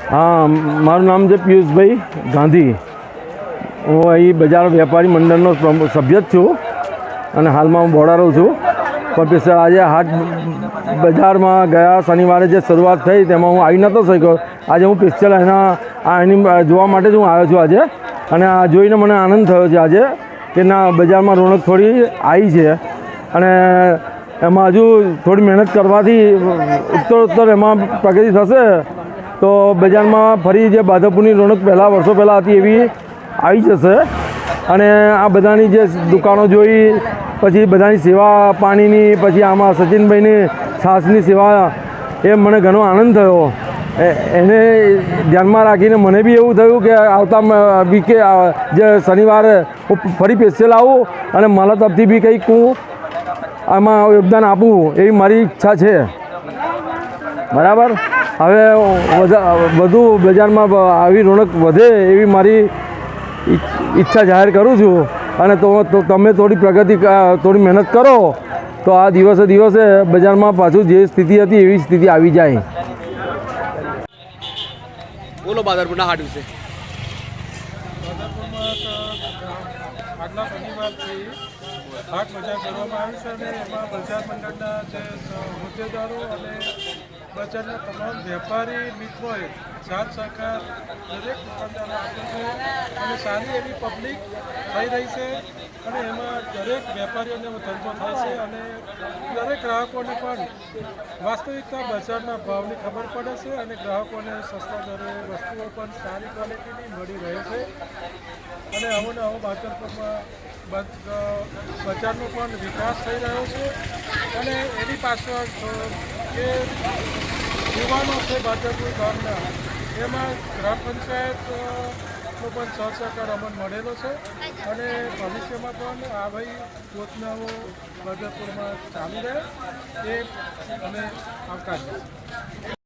हाँ, मारू नाम है पीयूषभाई गांधी। हूँ अँ बजार वेपारी मंडल सभ्य छूँ और हाल में हूँ बोड़ा रहूँ छूँ। पर पेशा आज हाट बजार में गया शनिवार जो शुरुआत थी तेम हूँ आई नतो शक्यो। आज हूँ स्पेशल एना जोवा माटे हूँ आव्यो छूँ। आज अने आ जोईने मने आनंद थयो छे आज कि ना बजार में रौनक थोड़ी आई है अने एमां हजू थोड़ी मेहनत करवाथी उत्तर एमां प्रगति थशे तो बजार में फरी जे भादरपुरनी रौनक पहला वर्षों पहला हती एवी आई जशे। अने आ बधानी जे दुकानों जोई पछी बधानी सेवा पाणीनी पछी आमां सचिनभाईनी छासनी सेवा ए मने घणो आनंद थयो। एने ध्याનમાં રાખીને મને બી એવું થયું કે આવતા વીકે જે શનિવારે હું ફરી સ્પેશિયલ આવું અને મારા તરફથી બી કંઈક હું આમાં યોગદાન આપું એવી મારી ઈચ્છા છે। બરાબર, હવે વધુ બજારમાં આવી રौनक વધે એવી મારી ઈચ્છા જાહેર કરું છું। અને તો તમે થોડી પ્રગતિ થોડી મહેનત કરો તો આ દિવસે દિવસે બજારમાં પાછું જે સ્થિતિ હતી એવી સ્થિતિ આવી જાય। बोलो बादरपुर हाट विषय। આગલા શનિવારથી હાટ બજાર કરવામાં આવી છે અને એમાં બજાર મંડળના જે હોદ્દેદારો અને બજારના તમામ વેપારી મિત્રોએ સાથ સહકાર દરેક દુકાનદારો આપે છે અને સારી એવી પબ્લિક થઈ રહી છે અને એમાં દરેક વેપારીઓને ધંધો થાય છે અને દરેક ગ્રાહકોને પણ વાસ્તવિકતા બજારના ભાવની ખબર પડે છે અને ગ્રાહકોને સસ્તા દરે વસ્તુઓ પણ સારી ક્વોલિટીની મળી રહે છે। અને આવો ને આવો બાદરપુરમાં બજારનો પણ વિકાસ થઈ રહ્યો છે અને એની પાછળ જે યુવાનો છે બાદરપુર ગામના એમાં ગ્રામ પંચાયતનો પણ સહકાર અમને મળેલો છે અને ભવિષ્યમાં પણ આ ભાઈ યોજનાઓ બાદરપુરમાં ચાલુ રહે એ અમે આવકારીએ છીએ।